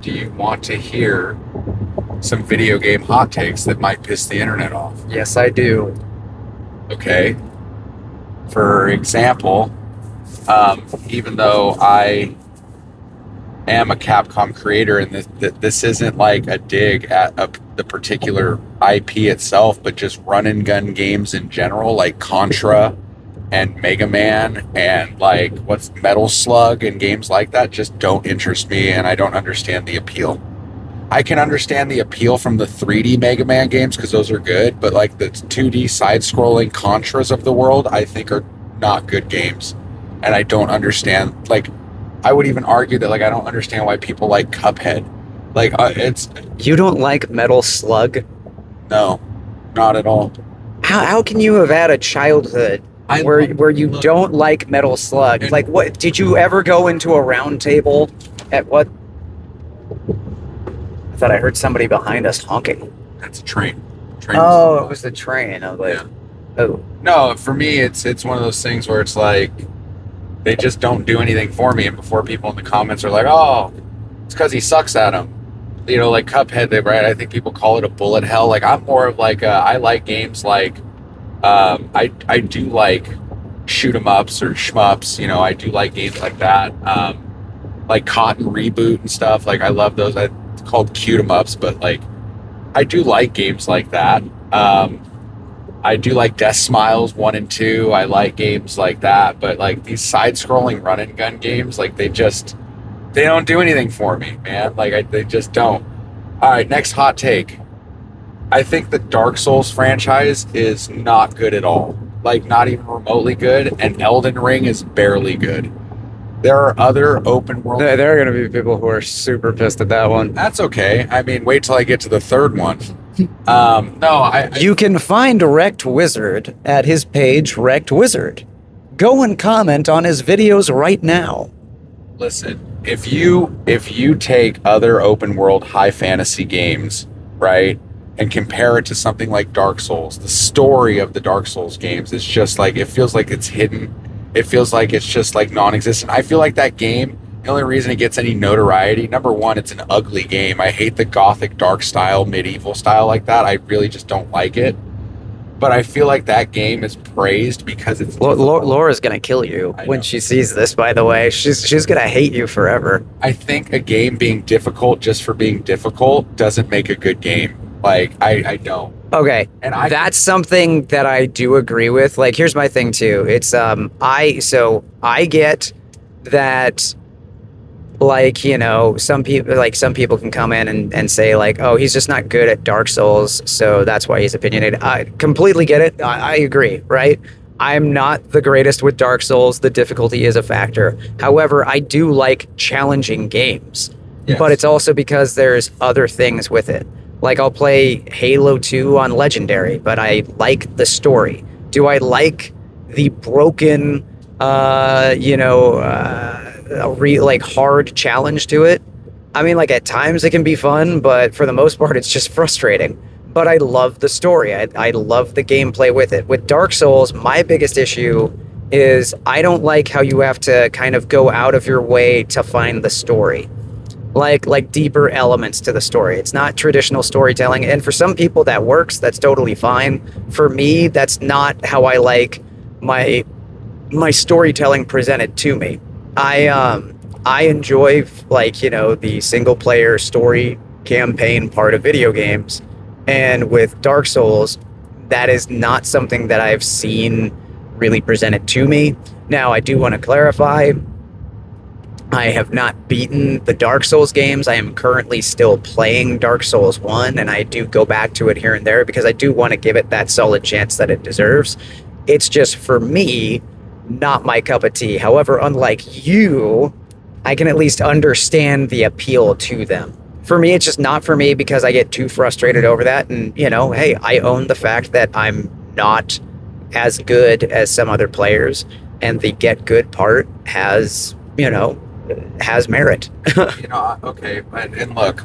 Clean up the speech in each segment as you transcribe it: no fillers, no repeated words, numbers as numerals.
Do you want to hear some video game hot takes that might piss the internet off? Yes, I do. Okay. For example, even though I am a Capcom creator, and this isn't like a dig at the particular IP itself, but just run and gun games in general, like Contra and Mega Man and like what's Metal Slug and games like that, just don't interest me, and I don't understand the appeal. I can understand the appeal from the 3D Mega Man games because those are good, but like the 2D side-scrolling Contras of the world, I think are not good games, and I don't understand. Like, I would even argue that like I don't understand why people like Cuphead. Like, it's You don't like Metal Slug? no, not at all. How can you have had a childhood where you don't like Metal Slug? Like, what did you ever go into a round table at what? I thought I heard somebody behind us honking. That's a train. Oh, it was the train. I was like, Yeah. oh. No, for me, it's one of those things where it's like they just don't do anything for me, and before people in the comments are like, "Oh, it's because he sucks at them," you know, like Cuphead. Right? I think people call it a bullet hell. Like I'm more of like I like games like I do like shoot 'em ups or shmups. You know, I do like games like that. Like Cotton Reboot and stuff. Like I love those. It's called cute 'em ups, but like I do like games like that. I do like Death Smiles 1 and 2. I like games like that, but like these side-scrolling run and gun games, like they don't do anything for me, man. Like they just don't. All right, next hot take. I think the Dark Souls franchise is not good at all. Like not even remotely good, and Elden Ring is barely good. There are other open world. There are going to be people who are super pissed at that one. That's okay. I mean, wait till I get to the third one. You can find Wrecked Wizard at his page, Wrecked Wizard. Go and comment on his videos right now. Listen, if you take other open world high fantasy games, right, and compare it to something like Dark Souls, the story of the Dark Souls games is just like, it feels like it's hidden. It feels like it's just like non-existent. I feel like that game, the only reason it gets any notoriety, number one, it's an ugly game. I hate the gothic dark style, medieval style like that. I really just don't like it. But I feel like that game is praised because it's Laura's gonna kill you when she sees this, by the way. She's gonna hate you forever. I think a game being difficult just for being difficult doesn't make a good game. Like, I don't. Okay, and that's something that I do agree with. Like, here's my thing too. It's I get that, like, you know, some people can come in and say like, oh, he's just not good at Dark Souls, so that's why he's opinionated. I completely get it. I agree, right? I'm not the greatest with Dark Souls. The difficulty is a factor. However, I do like challenging games, yes. But it's also because there's other things with it. Like, I'll play Halo 2 on Legendary, but I like the story. Do I like the broken, hard challenge to it? I mean, like, at times it can be fun, but for the most part, it's just frustrating. But I love the story. I love the gameplay with it. With Dark Souls, my biggest issue is I don't like how you have to kind of go out of your way to find the story. Like deeper elements to the story. It's not traditional storytelling, and for some people that works. That's totally fine. For me, that's not how I like my storytelling presented to me. I enjoy, like, you know, the single player story campaign part of video games, and with Dark Souls, that is not something that I've seen really presented to me. Now, I do want to clarify, I have not beaten the Dark Souls games. I am currently still playing Dark Souls 1, and I do go back to it here and there because I do want to give it that solid chance that it deserves. It's just, for me, not my cup of tea. However, unlike you, I can at least understand the appeal to them. For me, it's just not for me because I get too frustrated over that. And, you know, hey, I own the fact that I'm not as good as some other players, and the get good part has merit. Okay, and look,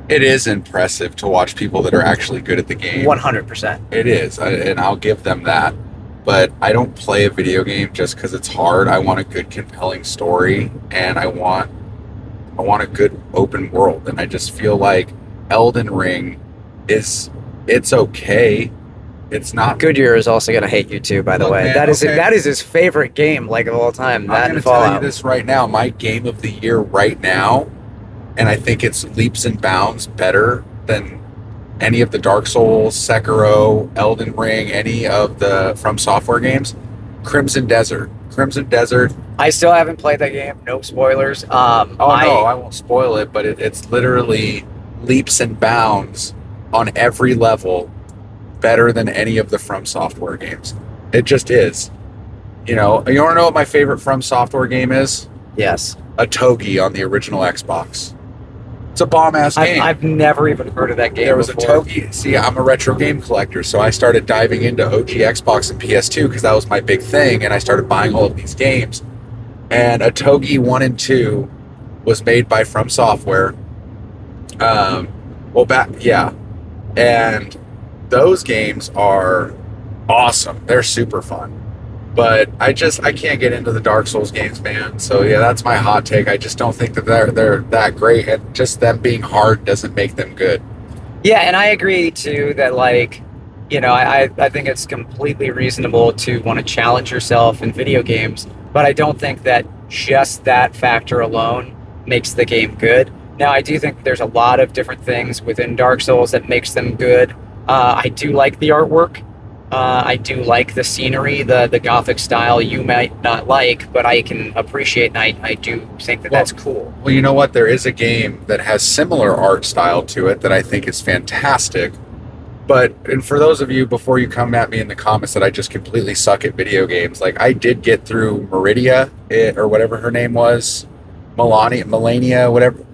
it is impressive to watch people that are actually good at the game. 100%. It is, and I'll give them that. But I don't play a video game just because it's hard. I want a good, compelling story, and I want I want a good open world, and I just feel like Elden Ring it's okay. It's not. Goodyear is also gonna hate you too, by the Look, way. man, That is okay. that is his favorite game, like of all time. I'm That going and to tell you Fallout. this right now. My game of the year right now, and I think it's leaps and bounds better than any of the Dark Souls, Sekiro, Elden Ring, any of the From Software games. Crimson Desert. Crimson Desert. I still haven't played that game. No spoilers. Oh no, I won't spoil it, but it's literally leaps and bounds on every level better than any of the From Software games. It just is. You know, you want to know what my favorite From Software game is? Yes. A Togi on the original Xbox. It's a bomb-ass game. I've never even heard of that game There was a before. Togi. See, I'm a retro game collector, so I started diving into OG Xbox and PS2 because that was my big thing, and I started buying all of these games. And a Togi 1 and 2 was made by From Software. And those games are awesome. They're super fun. But I can't get into the Dark Souls games, man. So yeah, that's my hot take. I just don't think that they're that great, and just them being hard doesn't make them good. Yeah, and I agree too that like, you know, I think it's completely reasonable to want to challenge yourself in video games, but I don't think that just that factor alone makes the game good. Now, I do think there's a lot of different things within Dark Souls that makes them good. I do like the artwork. I do like the scenery, the Gothic style you might not like, but I can appreciate, and I do think that that's cool. Well, you know what? There is a game that has similar art style to it that I think is fantastic. And for those of you, before you come at me in the comments that I just completely suck at video games, like I did get through Meridia, or whatever her name was, Melania, whatever.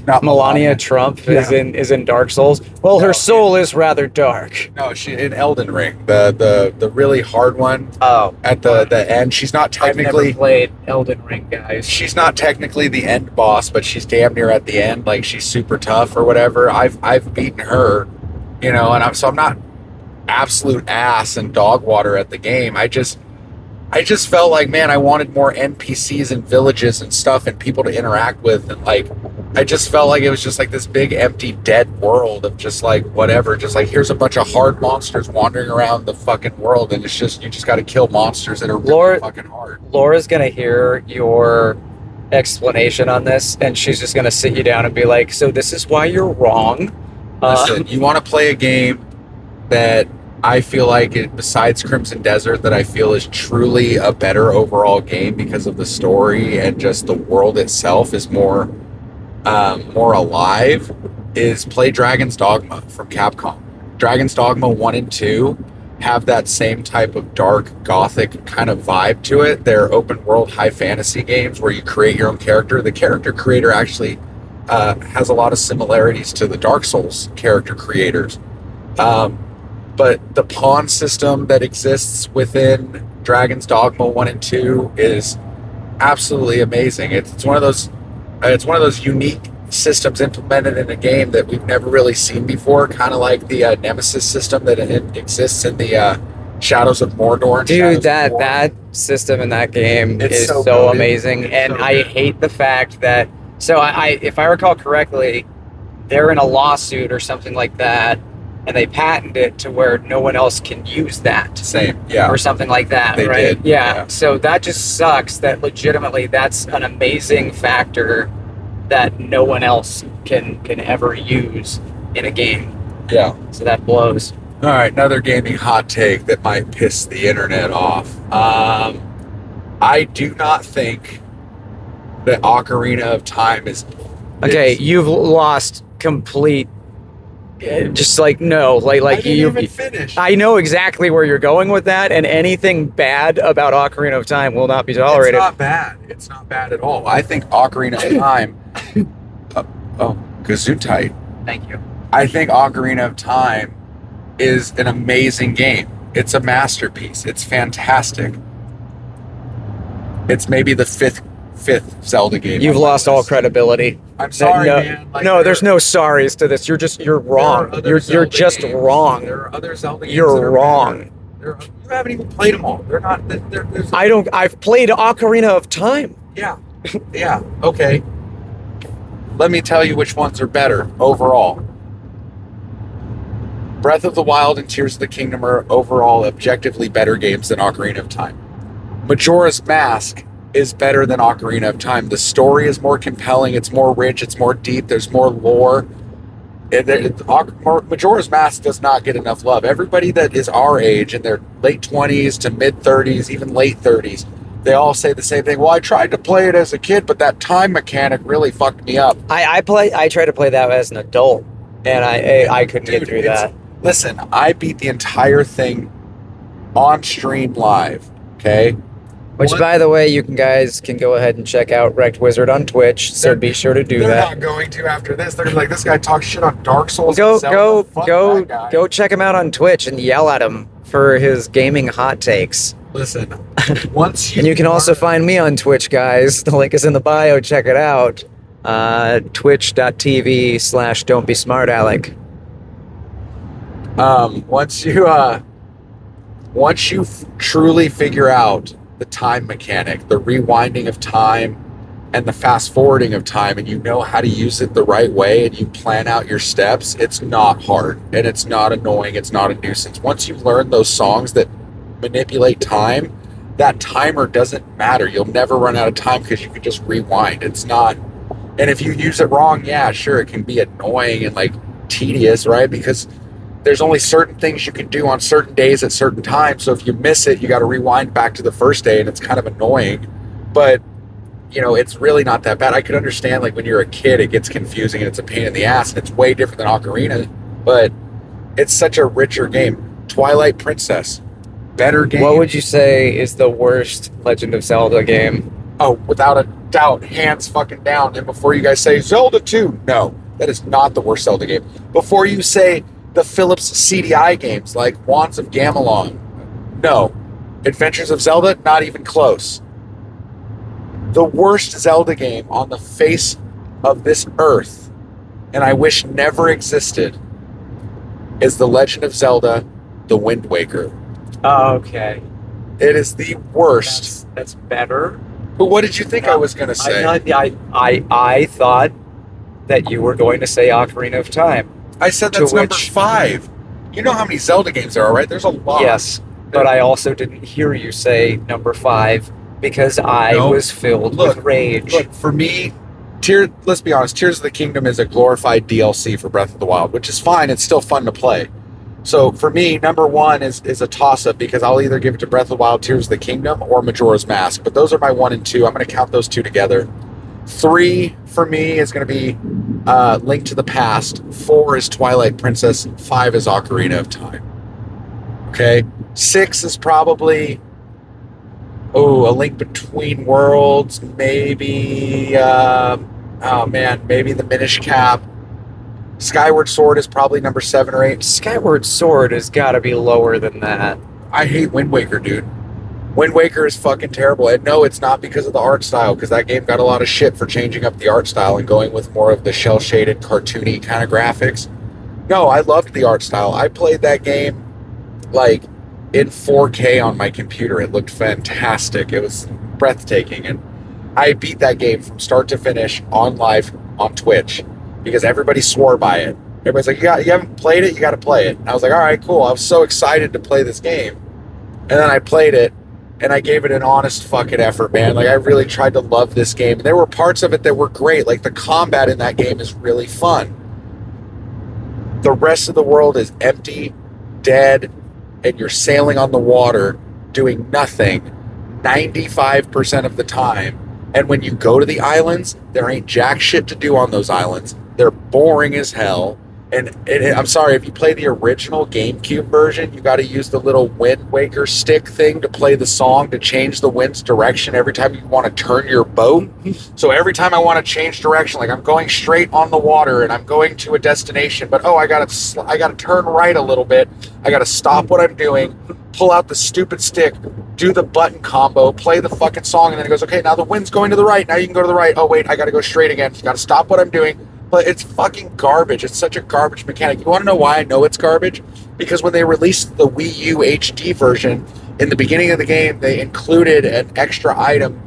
Not Melania Trump is in Dark Souls. Well, her soul is rather dark. No, she in Elden Ring, the really hard one. Oh, at the end, she's not technically I've never played Elden Ring, guys. She's not technically the end boss, but she's damn near at the end. Like she's super tough or whatever. I've beaten her, you know, and I'm not absolute ass and dog water at the game. I just felt like, man, I wanted more NPCs and villages and stuff and people to interact with, and like I just felt like it was just like this big empty dead world of just like whatever, just like here's a bunch of hard monsters wandering around the fucking world, and it's just you just got to kill monsters that are really fucking hard. Laura's gonna hear your explanation on this, and she's just gonna sit you down and be like, "So this is why you're wrong." Listen, you want to play a game that I feel like besides Crimson Desert, that I feel is truly a better overall game because of the story and just the world itself is more alive, is play Dragon's Dogma from Capcom. Dragon's Dogma 1 and 2 have that same type of dark gothic kind of vibe to it. They're open world high fantasy games where you create your own character. The character creator actually has a lot of similarities to the Dark Souls character creators. But the pawn system that exists within Dragon's Dogma 1 and 2 is absolutely amazing. It's one of those unique systems implemented in a game that we've never really seen before, kind of like the Nemesis system that exists in the Shadows of Mordor. Dude, that system in that game is so amazing, and I hate the fact that. So I if I recall correctly, they're in a lawsuit or something like that, and they patented it to where no one else can use that. Same, yeah. Or something like that, they right? Did, yeah. So that just sucks that legitimately that's an amazing factor that no one else can ever use in a game. Yeah. So that blows. All right, another gaming hot take that might piss the internet off. I do not think that Ocarina of Time is... Okay, you've lost complete... Just like, no, like I didn't even finish. I know exactly where you're going with that, and anything bad about Ocarina of Time will not be tolerated. It's not bad. It's not bad at all. I think Ocarina of Time... Gesundheit. Thank you. I think Ocarina of Time is an amazing game. It's a masterpiece. It's fantastic. It's maybe the fifth Zelda game. You've lost all credibility. I'm sorry, man. Like, no, there's no sorries to this. You're wrong. You're just games. Wrong. There are other Zelda games. You're wrong. You haven't even played them all. They're not. I've played Ocarina of Time. Yeah. Yeah. Okay. let me tell you which ones are better overall. Breath of the Wild and Tears of the Kingdom are overall objectively better games than Ocarina of Time. Majora's Mask is better than Ocarina of Time. The story is more compelling, it's more rich, it's more deep, there's more lore. Majora's Mask does not get enough love. Everybody that is our age, in their late 20s to mid 30s, even late 30s, they all say the same thing. Well, I tried to play it as a kid, but that time mechanic really fucked me up. I tried to play that as an adult, and I couldn't get through that. Listen, I beat the entire thing on stream live, okay? Which, by the way, you guys can go ahead and check out Wrecked Wizard on Twitch, so be sure to do that. They're not going to after this. They're like, this guy talks shit on Dark Souls. Go check him out on Twitch and yell at him for his gaming hot takes. Listen, once you... And you can also find me on Twitch, guys. The link is in the bio. Check it out. Twitch.tv/don'tbesmartalec. Once you truly figure out the time mechanic, the rewinding of time and the fast forwarding of time, and you know how to use it the right way, and you plan out your steps, it's not hard and it's not annoying, it's not a nuisance. Once you learn those songs that manipulate time, that timer doesn't matter. You'll never run out of time because you can just rewind. It's not... And if you use it wrong, yeah, sure, it can be annoying and like tedious, right? Because there's only certain things you can do on certain days at certain times. So if you miss it, you got to rewind back to the first day, and it's kind of annoying. But, you know, it's really not that bad. I could understand, like, when you're a kid, it gets confusing and it's a pain in the ass, and it's way different than Ocarina, but it's such a richer game. Twilight Princess, better game. What would you say is the worst Legend of Zelda game? Oh, without a doubt, hands fucking down. And before you guys say Zelda 2, no, that is not the worst Zelda game. Before you say the Philips CDI games like Wands of Gamelon, no. Adventures of Zelda, not even close. The worst Zelda game on the face of this earth, and I wish never existed, is The Legend of Zelda, The Wind Waker. Oh, okay. It is the worst. That's better. But what did you think I was going to say? I thought that you were going to say Ocarina of Time. I said that's number 5. You know how many Zelda games there are, right? There's a lot. Yes, but I also didn't hear you say number 5 because I was filled with rage. Look, for me, let's be honest, Tears of the Kingdom is a glorified DLC for Breath of the Wild, which is fine. It's still fun to play. So for me, number 1 is a toss-up because I'll either give it to Breath of the Wild, Tears of the Kingdom, or Majora's Mask. But those are my 1 and 2. I'm going to count those 2 together. 3 for me is going to be Link to the Past. 4 is Twilight Princess. 5 is Ocarina of Time. Okay? 6 is probably A Link Between Worlds. Maybe maybe the Minish Cap. Skyward Sword is probably number 7 or 8. Skyward Sword has got to be lower than that. I hate Wind Waker, dude. Wind Waker is fucking terrible. And no, it's not because of the art style, because that game got a lot of shit for changing up the art style and going with more of the shell-shaded, cartoony kind of graphics. No, I loved the art style. I played that game, like, in 4K on my computer. It looked fantastic. It was breathtaking. And I beat that game from start to finish on live on Twitch because everybody swore by it. Everybody's like, you haven't played it? You got to play it. And I was like, all right, cool. I was so excited to play this game. And then I played it, and I gave it an honest fucking effort, man. Like, I really tried to love this game. And there were parts of it that were great. Like, the combat in that game is really fun. The rest of the world is empty, dead, and you're sailing on the water doing nothing 95% of the time. And when you go to the islands, there ain't jack shit to do on those islands. They're boring as hell. And I'm sorry, if you play the original GameCube version, you got to use the little Wind Waker stick thing to play the song to change the wind's direction every time you want to turn your boat. So every time I want to change direction, like I'm going straight on the water and I'm going to a destination, but I got to turn right a little bit. I got to stop what I'm doing, pull out the stupid stick, do the button combo, play the fucking song, and then it goes, okay, now the wind's going to the right. Now you can go to the right. Oh, wait, I got to go straight again. Got to stop what I'm doing. But it's fucking garbage. It's such a garbage mechanic. You want to know why I know it's garbage? Because when they released the Wii U HD version, in the beginning of the game, they included an extra item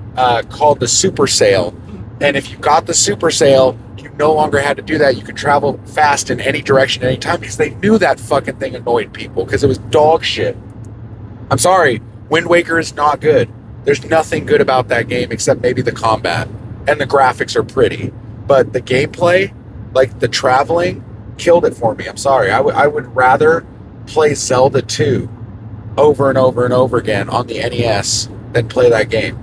called the Super Sail, And if you got the Super Sail, you no longer had to do that. You could travel fast in any direction at any time because they knew that fucking thing annoyed people because it was dog shit. I'm sorry, Wind Waker is not good. There's nothing good about that game except maybe the combat. And the graphics are pretty. But the gameplay, like the traveling, killed it for me. I'm sorry. I would rather play Zelda 2 over and over and over again on the NES than play that game.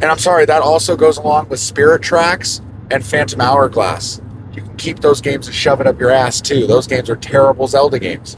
And I'm sorry, that also goes along with Spirit Tracks and Phantom Hourglass. You can keep those games and shove it up your ass too. Those games are terrible Zelda games.